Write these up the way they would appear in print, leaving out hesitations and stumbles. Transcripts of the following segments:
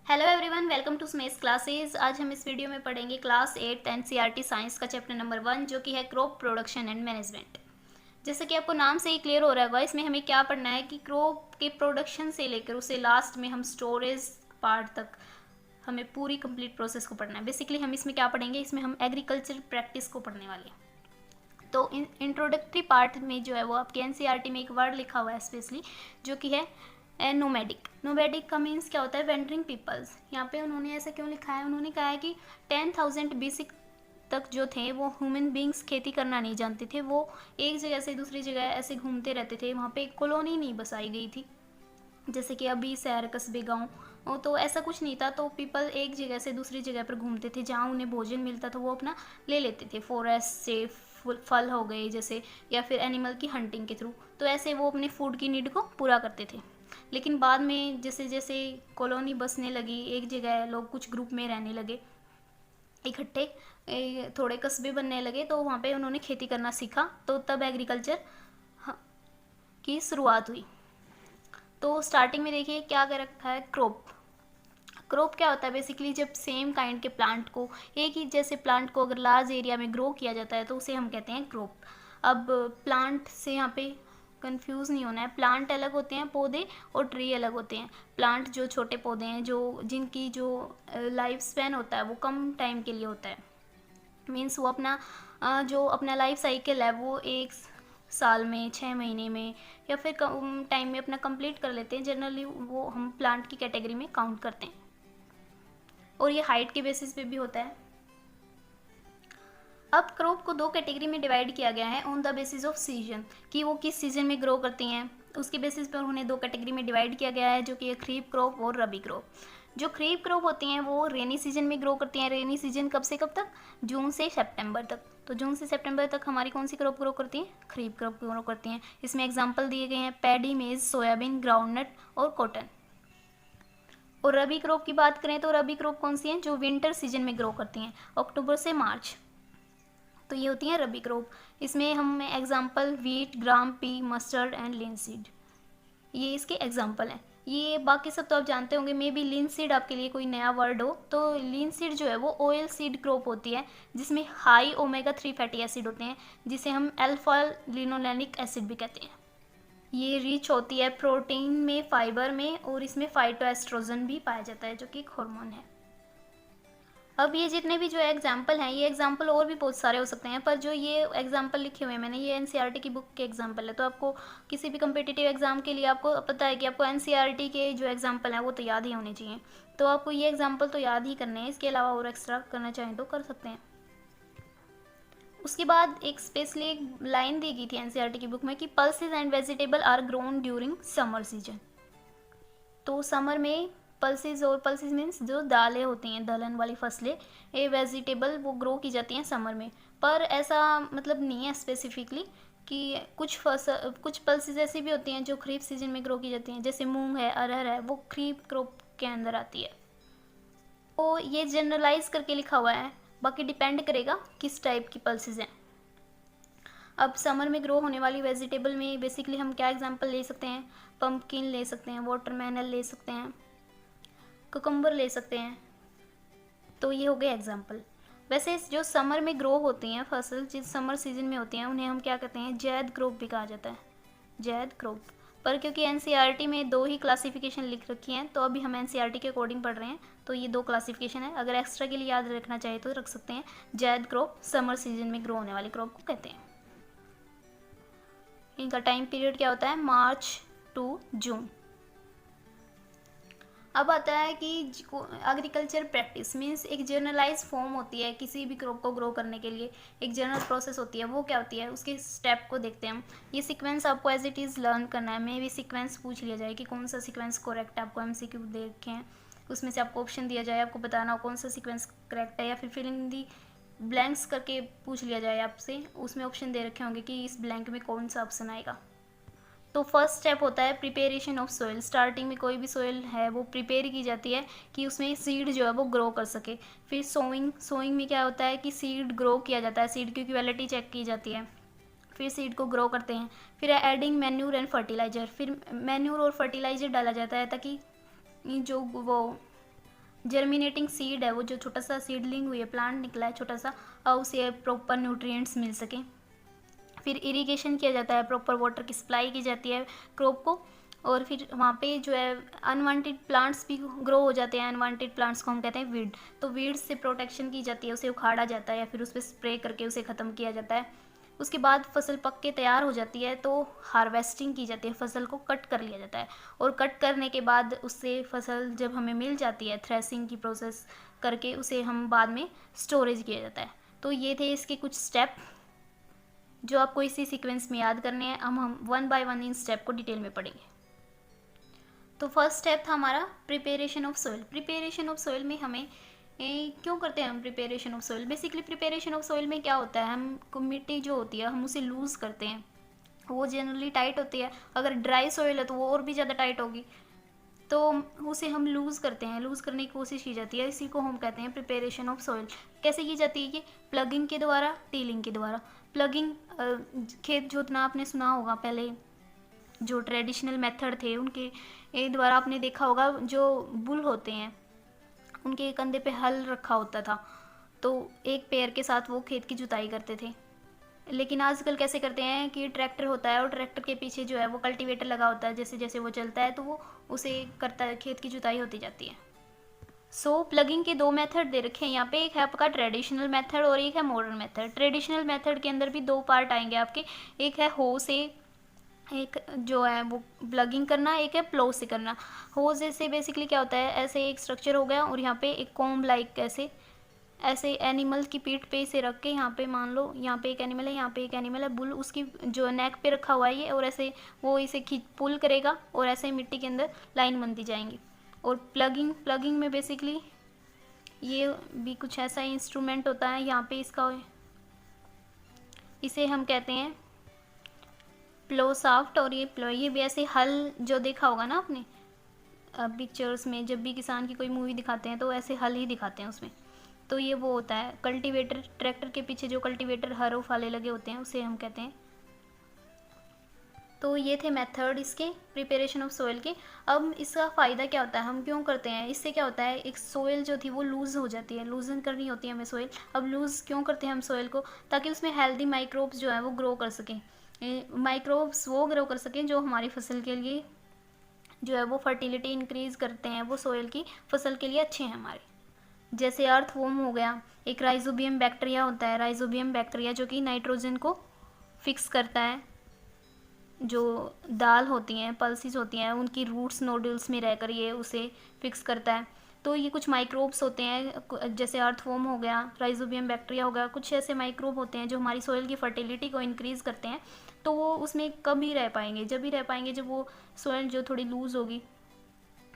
Hello everyone, welcome to Smes classes. आज हम इस वीडियो में पढ़ेंगे क्लास 8 एनसीईआरटी साइंस का चैप्टर नंबर 1 जो कि है क्रॉप प्रोडक्शन एंड मैनेजमेंट। जैसे कि आपको नाम से ही क्लियर हो रहा होगा, इसमें हमें क्या पढ़ना है कि क्रॉप के प्रोडक्शन से लेकर उसे लास्ट में हम स्टोरेज पार्ट तक हमें पूरी कंप्लीट प्रोसेस को पढ़ना है। बेसिकली हम इसमें क्या पढ़ेंगे, इसमें हम एग्रीकल्चर प्रैक्टिस को पढ़ने वाले हैं। तो इंट्रोडक्टरी पार्ट में जो है वो आपके एनसीईआरटी में एक वर्ड लिखा हुआ है स्पेशली, जो कि है नोमैडिक। नोमैडिक का मीन्स क्या होता है? Wandering peoples. यहाँ पे उन्होंने ऐसा क्यों लिखा है? उन्होंने कहा है कि 10,000 BC तक जो थे वो ह्यूमन बींग्स खेती करना नहीं जानते थे। वो एक जगह से दूसरी जगह ऐसे घूमते रहते थे। वहाँ पे एक कॉलोनी नहीं बसाई गई थी, जैसे कि अभी शहर कस्बे गाँव, तो ऐसा कुछ नहीं था। तो पीपल एक जगह से दूसरी जगह पर घूमते थे, जहाँ उन्हें भोजन मिलता था वो अपना ले लेते थे। फॉरेस्ट से फल हो गए जैसे, या फिर एनिमल की हंटिंग के थ्रू, तो ऐसे वो अपने फूड की नीड को पूरा करते थे। लेकिन बाद में जैसे जैसे कॉलोनी बसने लगी, एक जगह लोग कुछ ग्रुप में रहने लगे इकट्ठे, थोड़े कस्बे बनने लगे, तो वहाँ पे उन्होंने खेती करना सीखा। तो तब एग्रीकल्चर की शुरुआत हुई। तो स्टार्टिंग में देखिए क्या कर रखा है, क्रॉप। क्रॉप क्या होता है? बेसिकली जब सेम काइंड के प्लांट को, एक ही जैसे प्लांट को अगर लार्ज एरिया में ग्रो किया जाता है तो उसे हम कहते हैं क्रॉप। अब प्लांट से यहाँ पे कंफ्यूज नहीं होना है। प्लांट अलग होते हैं पौधे, और ट्री अलग होते हैं। प्लांट जो छोटे पौधे हैं, जो जिनकी जो लाइफ स्पैन होता है वो कम टाइम के लिए होता है। मीन्स वो अपना जो अपना लाइफ साइकिल है वो 1 साल में, 6 महीने में, या फिर कम टाइम में अपना कंप्लीट कर लेते हैं। जनरली वो हम प्लांट की कैटेगरी में काउंट करते हैं, और ये हाइट के बेसिस पे भी होता है। अब क्रॉप को 2 कैटेगरी में डिवाइड किया गया है on the basis off season, कि वो किस सीजन में ग्रो करती हैं। उसके बेसिस पर उन्हें 2 कैटेगरी में डिवाइड किया गया है, जो कि खरीफ क्रॉप और रबी क्रॉप। जो खरीफ क्रॉप होती हैं वो रेनी सीजन में ग्रो करती हैं। रेनी सीजन कब से कब तक? जून से सितंबर तक। तो जून से सितंबर तक हमारी कौन सी क्रॉप ग्रो करती हैं? खरीफ क्रॉप ग्रो करती हैं। इसमें एग्जाम्पल दिए गए हैं पैडी, मेज, सोयाबीन, ग्राउंडनट और कॉटन। और रबी क्रॉप की बात करें तो रबी क्रॉप कौन सी हैं? जो विंटर सीजन में ग्रो करती हैं, अक्टूबर से मार्च। तो ये होती हैं रबी क्रॉप। इसमें हम example wheat, gram, P, mustard and linseed, ये इसके एग्जांपल हैं। ये बाकी सब तो आप जानते होंगे। मे बी लिनसीड आपके लिए कोई नया वर्ड हो। तो लिनसीड जो है वो ऑयल सीड क्रॉप होती है, जिसमें हाई ओमेगा 3 फैटी एसिड होते हैं, जिसे हम अल्फा लिनोलेनिक एसिड भी कहते हैं। ये रिच होती है प्रोटीन में, फाइबर में, और इसमें फाइटोएस्ट्रोजन भी पाया जाता है, जो कि एक हार्मोन है। अब ये जितने भी जो एग्जाम्पल हैं, ये एग्जाम्पल और भी बहुत सारे हो सकते हैं, पर जो ये एग्जाम्पल लिखे हुए हैं मैंने, ये एनसीईआरटी की बुक के एग्जाम्पल है। तो आपको किसी भी कम्पिटिटिव एग्जाम के लिए आपको पता है कि आपको एनसीईआरटी के जो एग्जाम्पल हैं वो तो याद ही होने चाहिए। तो आपको ये एग्जाम्पल तो याद ही करने हैं, इसके अलावा और एक्स्ट्रा करना चाहें तो कर सकते हैं। उसके बाद एक स्पेशली एक लाइन दी गई थी एनसीईआरटी की बुक में कि pulses and vegetable are grown during summer season. तो समर में पल्सेस, और पल्सेस मीन्स जो दालें होती हैं, दलहन वाली फसलें, ये वेजिटेबल वो ग्रो की जाती हैं समर में। पर ऐसा मतलब नहीं है स्पेसिफिकली कि कुछ पल्सेस ऐसी भी होती हैं जो खरीफ सीजन में ग्रो की जाती हैं, जैसे मूंग है, अरहर है, वो खरीफ क्रॉप के अंदर आती है। तो ये जनरलाइज करके लिखा हुआ है, बाकी डिपेंड करेगा किस टाइप की पल्सेस हैं। अब समर में ग्रो होने वाली वेजिटेबल में बेसिकली हम क्या एग्जांपल ले सकते हैं? पम्पकिन ले सकते हैं, वाटरमेलन ले सकते हैं, कुकुम्बर ले सकते हैं। तो ये हो गए एग्जांपल। वैसे जो समर में ग्रो होती हैं फसल, जिस समर सीजन में होती हैं, उन्हें हम क्या कहते हैं? जैद क्रॉप भी कहा जाता है, जैद क्रॉप। पर क्योंकि एनसीईआरटी में 2 ही क्लासिफिकेशन लिख रखी हैं, तो अभी हम एनसीईआरटी के अकॉर्डिंग पढ़ रहे हैं, तो ये 2 क्लासिफिकेशन है। अगर एक्स्ट्रा के लिए याद रखना चाहे तो रख सकते हैं। जैद क्रॉप समर सीजन में ग्रो होने वाली क्रॉप को कहते हैं। इनका टाइम पीरियड क्या होता है? March to June. अब आता है कि एग्रीकल्चर प्रैक्टिस मीन्स एक जर्नलाइज फॉर्म होती है किसी भी क्रॉप को ग्रो करने के लिए, एक जर्नल प्रोसेस होती है। वो क्या होती है? उसके स्टेप को देखते हैं हम। ये सीक्वेंस आपको एज इट इज़ लर्न करना है। मे भी सीक्वेंस पूछ लिया जाए कि कौन सा सीक्वेंस करेक्ट है, आपको एमसीक्यू दे रखे हैं, उसमें से आपको ऑप्शन दिया जाए, आपको बताना हो कौन सा सीक्वेंस करेक्ट है, या फिर फिल इन दी ब्लैंक्स करके पूछ लिया जाए आपसे, उसमें ऑप्शन दे रखे होंगे कि इस ब्लैंक में कौन सा ऑप्शन आएगा। तो फर्स्ट स्टेप होता है प्रिपेरेशन ऑफ सोइल। स्टार्टिंग में कोई भी सोइल है वो प्रिपेयर की जाती है कि उसमें सीड जो है वो ग्रो कर सके। फिर सोइंग में क्या होता है कि सीड ग्रो किया जाता है, सीड की क्वालिटी चेक की जाती है, फिर सीड को ग्रो करते हैं। फिर एडिंग मैन्यूर एंड फर्टिलाइज़र, फिर मैन्यूर और फर्टिलाइज़र डाला जाता है ताकि जो वो जर्मिनेटिंग सीड है, वो जो छोटा सा सीडलिंग हुई है, प्लांट निकला है छोटा सा, और उसे प्रॉपर न्यूट्रिएंट्स मिल सकें। फिर इरिगेशन किया जाता है, प्रॉपर वाटर की सप्लाई की जाती है क्रॉप को, और फिर वहाँ पे जो है अनवांटेड प्लांट्स भी ग्रो हो जाते हैं। अनवांटेड प्लांट्स को हम कहते हैं वीड। तो वीड्स से प्रोटेक्शन की जाती है, उसे उखाड़ा जाता है या फिर उस पर स्प्रे करके उसे ख़त्म किया जाता है। उसके बाद फसल पक के तैयार हो जाती है तो हार्वेस्टिंग की जाती है, फसल को कट कर लिया जाता है, और कट करने के बाद उससे फसल जब हमें मिल जाती है, थ्रेसिंग की प्रोसेस करके उसे हम बाद में स्टोरेज किया जाता है। तो ये थे इसके कुछ स्टेप जो आपको इसी सीक्वेंस में याद करने हैं। हम one by one in step को डिटेल में पढ़ेंगे। तो फर्स्ट स्टेप था हमारा preparation of soil. Preparation of soil में हमें क्यों करते हैं हम preparation of soil? Basically preparation of soil में क्या होता है, हम मिट्टी जो होती है हम उसे लूज़ करते हैं, वो जनरली टाइट होती है। अगर ड्राई सोइल है तो वो और भी ज़्यादा टाइट होगी, तो उसे हम लूज़ करते हैं, लूज़ करने की कोशिश की जाती है। इसी को हम कहते हैं प्रिपेरेशन ऑफ सोइल। कैसे की जाती है? कि प्लगिंग के द्वारा, टीलिंग के द्वारा। प्लगिंग, खेत जोतना आपने सुना होगा, पहले जो ट्रेडिशनल मेथड थे उनके द्वारा आपने देखा होगा, जो बुल होते हैं उनके कंधे पे हल रखा होता था, तो एक पैर के साथ वो खेत की जुताई करते थे। लेकिन आजकल कैसे करते हैं कि ट्रैक्टर होता है और ट्रैक्टर के पीछे जो है वो कल्टीवेटर लगा होता है, जैसे जैसे वो चलता है तो वो उसे करता है, खेत की जुताई होती जाती है। सो प्लगिंग के दो मेथड दे रखे हैं यहाँ पे, एक है आपका ट्रेडिशनल मेथड और एक है मॉडर्न मेथड। ट्रेडिशनल मेथड के अंदर भी दो पार्ट आएंगे आपके, एक है हो से, एक जो है वो प्लगिंग करना, एक है प्लो से करना। होज से बेसिकली क्या होता है, ऐसे एक स्ट्रक्चर हो गया और यहाँ पे एक कॉम्ब लाइक ऐसे एनिमल की पीठ पे इसे रख के, यहाँ पे मान लो यहाँ पे एक एनिमल है, यहाँ पे एक एनिमल है, बुल उसकी जो नेक पे रखा हुआ है ये, और ऐसे वो इसे खींच पुल करेगा और ऐसे मिट्टी के अंदर लाइन बनती जाएंगी। और प्लगिंग में बेसिकली ये भी कुछ ऐसा इंस्ट्रूमेंट होता है, यहाँ पे इसका इसे हम कहते हैं प्लो साफ्ट। और ये भी ऐसे हल जो देखा होगा ना आपने पिक्चर्स में, जब भी किसान की कोई मूवी दिखाते हैं तो ऐसे हल ही दिखाते हैं उसमें। तो ये वो होता है कल्टीवेटर, ट्रैक्टर के पीछे जो कल्टीवेटर हरों फाले लगे होते हैं उसे हम कहते हैं। तो ये थे मेथड इसके प्रिपरेशन ऑफ सोइल के। अब इसका फ़ायदा क्या होता है, हम क्यों करते हैं? इससे क्या होता है, एक सोइल जो थी वो लूज़ हो जाती है, लूजन करनी होती है हमें सोइल। अब लूज़ क्यों करते हैं हम सोइल को? ताकि उसमें हेल्दी माइक्रोब्स जो है वो ग्रो कर सकें। माइक्रोब्स वो ग्रो कर सकें जो हमारी फसल के लिए जो है वो फर्टिलिटी इंक्रीज़ करते हैं, वो सोइल की फसल के लिए अच्छे हैं हमारे। जैसे अर्थवॉर्म हो गया, एक राइजोबियम बैक्टीरिया होता है, राइजोबियम बैक्टीरिया जो कि नाइट्रोजन को फिक्स करता है। जो दाल होती हैं, पल्सिस होती हैं, उनकी रूट्स नोडल्स में रहकर ये उसे फिक्स करता है। तो ये कुछ माइक्रोब्स होते हैं, जैसे अर्थवॉर्म हो गया, राइजोबियम बैक्टीरिया हो गया, कुछ ऐसे माइक्रोब होते हैं जो हमारी सोइल की फर्टिलिटी को इंक्रीज़ करते हैं। तो वो उसमें कब ही रह पाएंगे? जब ही रह पाएंगे जब वो सोइल जो थोड़ी लूज़ होगी,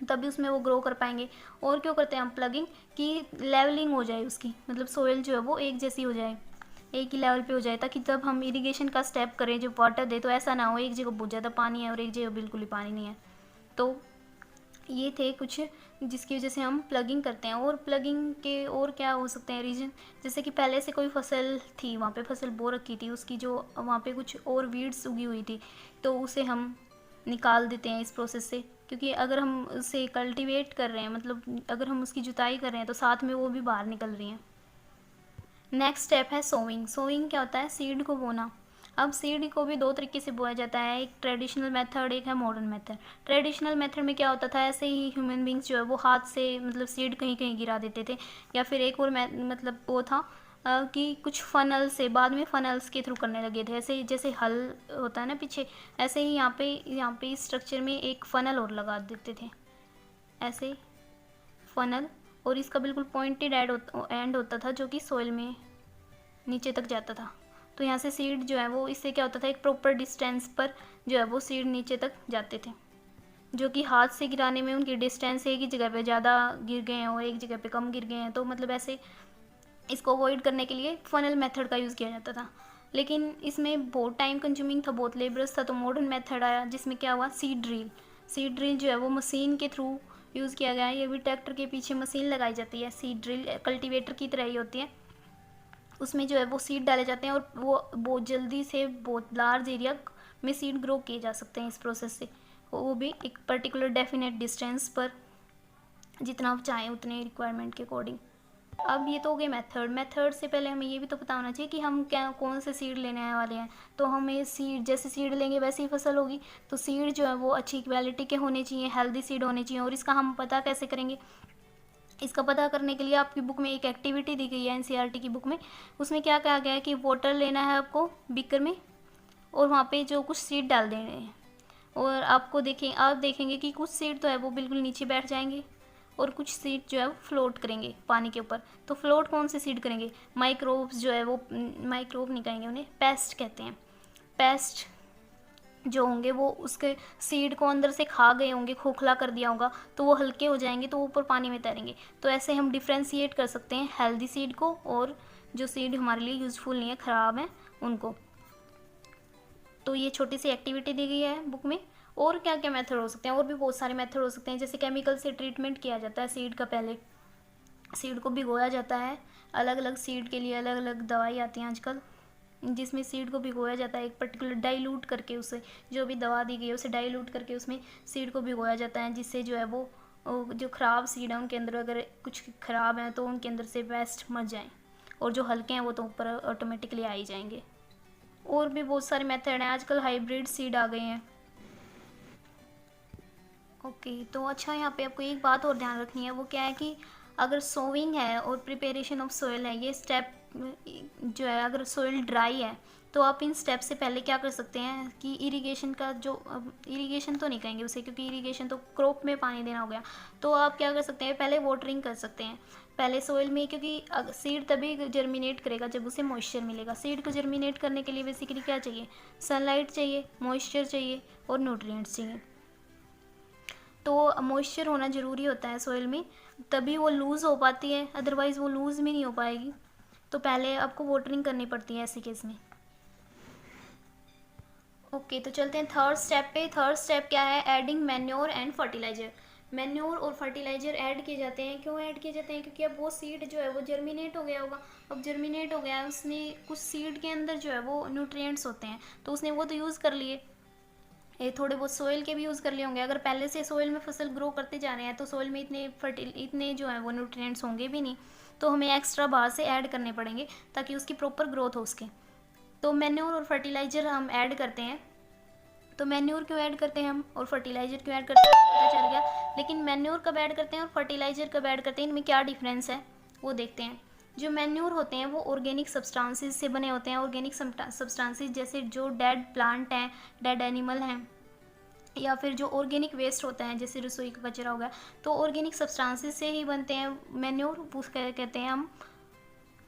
तभी उसमें वो ग्रो कर पाएंगे। और क्यों करते हैं हम प्लगिंग? कि लेवलिंग हो जाए उसकी, मतलब सोइल जो है वो एक जैसी हो जाए, एक ही लेवल पे हो जाए, ताकि जब हम इरिगेशन का स्टेप करें, जब वाटर दे, तो ऐसा ना हो एक जगह बहुत ज़्यादा पानी है और एक जगह बिल्कुल ही पानी नहीं है। तो ये थे कुछ जिसकी वजह से हम प्लगिंग करते हैं। और प्लगिंग के और क्या हो सकते हैं रीजन? जैसे कि पहले से कोई फसल थी, वहाँ पे फसल बो रखी थी, उसकी जो वहाँ पे कुछ और वीड्स उगी हुई थी, तो उसे हम निकाल देते हैं इस प्रोसेस से। क्योंकि अगर हम उसे कल्टीवेट कर रहे हैं, मतलब अगर हम उसकी जुताई कर रहे हैं, तो साथ में वो भी बाहर निकल रही हैं। नेक्स्ट स्टेप है सोइंग। सोइंग क्या होता है? सीड को बोना। अब सीड को भी दो तरीके से बोया जाता है, एक ट्रेडिशनल मेथड, एक है मॉडर्न मेथड। ट्रेडिशनल मेथड में क्या होता था, ऐसे ही ह्यूमन बींग्स जो है वो हाथ से मतलब सीड कहीं कहीं गिरा देते थे, या फिर एक और मतलब वो था कि कुछ फनल से, बाद में फनल्स के थ्रू करने लगे थे। ऐसे जैसे हल होता है ना पीछे, ऐसे ही यहाँ पे इस स्ट्रक्चर में एक फ़नल और लगा देते थे, ऐसे फ़नल, और इसका बिल्कुल पॉइंटेड एंड होता था जो कि सोइल में नीचे तक जाता था। तो यहाँ से सीड जो है वो, इससे क्या होता था, एक प्रॉपर डिस्टेंस पर जो है वो सीड नीचे तक जाते थे, जो कि हाथ से गिराने में उनकी डिस्टेंस एक ही जगह पे ज़्यादा गिर गए हैं और एक जगह पे कम गिर गए हैं। तो मतलब ऐसे इसको अवॉइड करने के लिए फनल मेथड का यूज़ किया जाता था। लेकिन इसमें बहुत टाइम कंज्यूमिंग था, बहुत लेबरस था, तो मॉडर्न मेथड आया जिसमें क्या हुआ, सीड ड्रिल। सीड ड्रिल जो है वो मशीन के थ्रू यूज़ किया गया है। ये भी ट्रैक्टर के पीछे मशीन लगाई जाती है, सीड ड्रिल कल्टीवेटर की तरह ही होती है। उसमें जो है वो सीड डाले जाते हैं और वो बहुत जल्दी से बहुत लार्ज एरिया में सीड ग्रो किए जा सकते हैं इस प्रोसेस से, वो भी एक पर्टिकुलर डेफिनेट डिस्टेंस पर जितना आप चाहें उतने रिक्वायरमेंट के अकॉर्डिंग। अब ये तो हो गए मेथड से पहले हमें ये भी तो पता होना चाहिए कि हम क्या कौन से सीड लेने वाले हैं। तो हमें सीड, जैसे सीड लेंगे वैसे ही फसल होगी। तो सीड जो है वो अच्छी क्वालिटी के होने चाहिए, हेल्दी सीड होने चाहिए। और इसका हम पता कैसे करेंगे? इसका पता करने के लिए आपकी बुक में एक एक्टिविटी दी गई है, एनसीईआरटी की बुक में। उसमें क्या कहा गया है कि वाटर लेना है आपको बीकर में, और वहाँ पे जो कुछ सीड डाल देने हैं। और आप देखेंगे कि कुछ सीड तो है वो बिल्कुल नीचे बैठ जाएंगे, और कुछ सीड जो है वो फ्लोट करेंगे पानी के ऊपर। तो फ्लोट कौन से सीड करेंगे? माइक्रोब्स जो है वो, माइक्रोब नहीं कहेंगे उन्हें, पेस्ट कहते हैं। पेस्ट जो होंगे वो उसके सीड को अंदर से खा गए होंगे, खोखला कर दिया होगा, तो वो हल्के हो जाएंगे, तो ऊपर पानी में तैरेंगे। तो ऐसे हम डिफ्रेंशिएट कर सकते हैं हेल्दी सीड को और जो सीड हमारे लिए यूज़फुल नहीं है, ख़राब हैं, उनको। तो ये छोटी सी एक्टिविटी दी गई है बुक में। और क्या क्या मेथड हो सकते हैं? और भी बहुत सारे मेथड हो सकते हैं। जैसे केमिकल से ट्रीटमेंट किया जाता है सीड का, पहले सीड को भिगोया जाता है। अलग अलग सीड के लिए अलग अलग दवाई आती हैं आजकल, जिसमें सीड को भिगोया जाता है एक पर्टिकुलर डाइल्यूट करके, उसे जो भी दवा दी गई है उसे डाइल्यूट करके उसमें सीड को भिगोया जाता है, जिससे जो है वो जो ख़राब सीड है उनके अंदर, अगर कुछ ख़राब है तो उनके अंदर से वेस्ट मर जाएँ, और जो हल्के हैं वो तो ऊपर ऑटोमेटिकली आ ही जाएंगे। और भी बहुत सारे मेथड हैं, आजकल हाइब्रिड सीड आ गए हैं। ओके, तो अच्छा, यहाँ पे आपको एक बात और ध्यान रखनी है, वो क्या है कि अगर सोविंग है और प्रिपरेशन ऑफ सोइल है, ये स्टेप जो है, अगर सोइल ड्राई है तो आप इन स्टेप से पहले क्या कर सकते हैं कि इरिगेशन का जो, इरिगेशन तो नहीं कहेंगे उसे क्योंकि इरिगेशन तो क्रॉप में पानी देना हो गया। तो आप क्या कर सकते हैं, पहले वाटरिंग कर सकते हैं पहले सोइल में, क्योंकि सीड तभी जर्मिनेट करेगा जब उसे मॉइस्चर मिलेगा। सीड को जर्मिनेट करने के लिए बेसिकली क्या चाहिए? सनलाइट चाहिए, मॉइस्चर चाहिए और न्यूट्रिएंट्स चाहिए। तो मॉइस्चर होना ज़रूरी होता है सोइल में, तभी वो लूज़ हो पाती है, अदरवाइज़ वो लूज़ भी नहीं हो पाएगी। तो पहले आपको वाटरिंग करनी पड़ती है ऐसे केस में। ओके, तो चलते हैं थर्ड स्टेप पे। थर्ड स्टेप क्या है? Adding manure and fertiliser. Manure और फर्टिलाइज़र ऐड किए जाते हैं। क्यों ऐड किए जाते हैं? क्योंकि अब वो सीड जो है वो जर्मिनेट हो गया होगा। अब जर्मिनेट हो गया है, उसमें कुछ सीड के अंदर जो है वो न्यूट्रिएंट्स होते हैं, तो उसने वो तो यूज़ कर लिए, ये थोड़े बहुत सोइल के भी यूज़ कर लिए होंगे। अगर पहले से सोइल में फसल ग्रो करते जा रहे हैं तो सोइल में इतने जो है वो न्यूट्रिएंट्स होंगे भी नहीं, तो हमें एक्स्ट्रा बाहर से ऐड करने पड़ेंगे ताकि उसकी प्रॉपर ग्रोथ हो उसके। तो मैन्योर और फर्टिलाइज़र हम ऐड करते हैं। तो मैन्योर क्यों ऐड करते हैं हम और फर्टिलाइज़र क्यों ऐड करते हैं, पता चल गया। लेकिन मैन्योर कब ऐड करते हैं और फर्टिलाइज़र कब ऐड करते हैं, इनमें क्या डिफरेंस है वो देखते हैं। जो मैन्योर होते हैं वो ऑर्गेनिक सब्सटेंसेस से बने होते हैं। ऑर्गेनिक सब्सटेंसेस जैसे जो डेड प्लांट हैं, डेड एनिमल हैं, या फिर जो ऑर्गेनिक वेस्ट होता है जैसे रसोई का कचरा हो गया, तो ऑर्गेनिक सब्सटेंसेस से ही बनते हैं मैन्योर, कहते हैं हम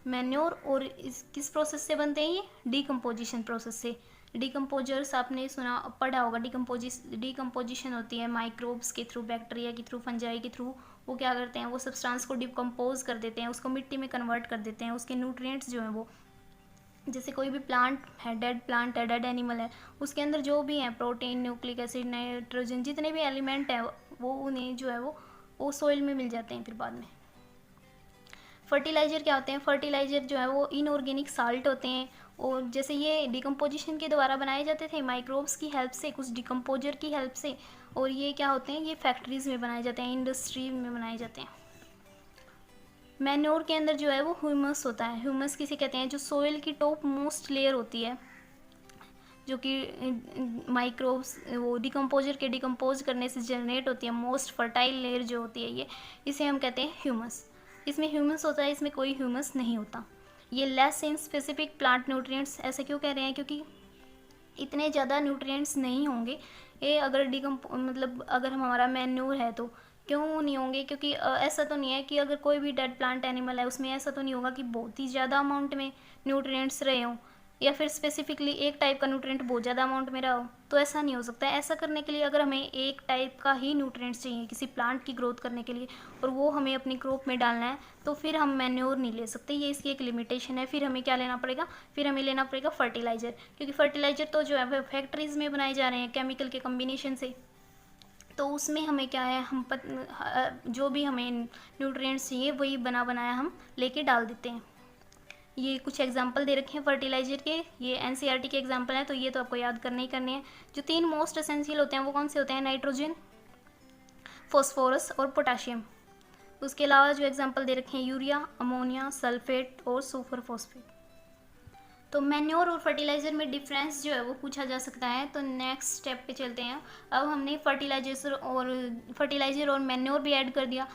मैन्योर। और इस किस प्रोसेस से बनते हैं? ये डीकम्पोजिशन प्रोसेस से। डीकम्पोजर्स आपने सुना, पढ़ा होगा। डीकम्पोजिशन होती है माइक्रोब्स के थ्रू, बैक्टीरिया के थ्रू, फंजाई के थ्रू। वो क्या करते हैं? वो सब्सटेंस को डिकम्पोज कर देते हैं, उसको मिट्टी में कन्वर्ट कर देते हैं। उसके न्यूट्रिएंट्स जो हैं वो, जैसे कोई भी प्लांट है, डेड डेड एनिमल है, उसके अंदर जो भी हैं प्रोटीन, न्यूक्लिक एसिड, नाइट्रोजन, जितने भी एलिमेंट हैं वो उन्हें जो है वो सोइल में मिल जाते हैं फिर बाद में। फर्टिलाइज़र क्या होते हैं? फर्टिलाइज़र जो है वो इनऑर्गेनिक साल्ट होते हैं, और जैसे ये डिकम्पोजिशन के द्वारा बनाए जाते थे माइक्रोब्स की हेल्प से, कुछ डिकम्पोजर की हेल्प से। और ये क्या होते हैं? ये फैक्ट्रीज़ में बनाए जाते हैं, इंडस्ट्री में बनाए जाते हैं। मैन्योर के अंदर जो है वो ह्यूमस होता है। ह्यूमस किसे कहते हैं? जो सोइल की टॉप मोस्ट लेयर होती है, जो कि माइक्रोब्स वो डिकम्पोजर के डिकम्पोज करने से जनरेट होती है, मोस्ट फर्टाइल लेयर जो होती है ये, इसे हम कहते हैं ह्यूमस। इसमें ह्यूमस होता है, इसमें कोई ह्यूमस नहीं होता। ये less in specific plant nutrients, ऐसे क्यों कह रहे हैं? क्योंकि इतने ज़्यादा न्यूट्रिएंट्स नहीं होंगे ये, अगर मतलब अगर हमारा मैन्योर है तो क्यों नहीं होंगे? क्योंकि ऐसा तो नहीं है कि अगर कोई भी डेड प्लांट एनिमल है उसमें ऐसा तो नहीं होगा कि बहुत ही ज़्यादा अमाउंट में न्यूट्रिएंट्स रहे हों, या फिर स्पेसिफिकली एक टाइप का न्यूट्रिएंट बहुत ज़्यादा अमाउंट में रहा हो। तो ऐसा नहीं हो सकता है। ऐसा करने के लिए अगर हमें एक टाइप का ही न्यूट्रिएंट्स चाहिए किसी प्लांट की ग्रोथ करने के लिए, और वो हमें अपनी क्रॉप में डालना है, तो फिर हम मैन्योर नहीं ले सकते, ये इसकी एक लिमिटेशन है। फिर हमें क्या लेना पड़ेगा? फिर हमें लेना पड़ेगा फर्टिलाइज़र, क्योंकि फर्टिलाइज़र तो जो है फैक्ट्रीज़ में बनाए जा रहे हैं केमिकल के कम्बिनेशन से। तो उसमें हमें क्या है, जो भी हमें न्यूट्रिएंट्स चाहिए वही बना बनाया हम लेके डाल देते हैं। ये कुछ एग्जांपल दे रखे हैं फर्टिलाइज़र के, ये एनसीईआरटी के एग्जांपल हैं, तो ये तो आपको याद करने ही करने हैं। जो 3 मोस्ट एसेंशियल होते हैं वो कौन से होते हैं? नाइट्रोजन, फॉस्फोरस और पोटाशियम। उसके अलावा जो एग्जांपल दे रखे हैं यूरिया, अमोनिया, सल्फेट और सुपर फॉस्फेट। तो मैन्योर और फर्टिलाइज़र में डिफरेंस जो है वो पूछा जा सकता है। तो नेक्स्ट स्टेप पे चलते हैं। अब हमने फर्टिलाइज़र और मैन्योर भी ऐड कर दिया।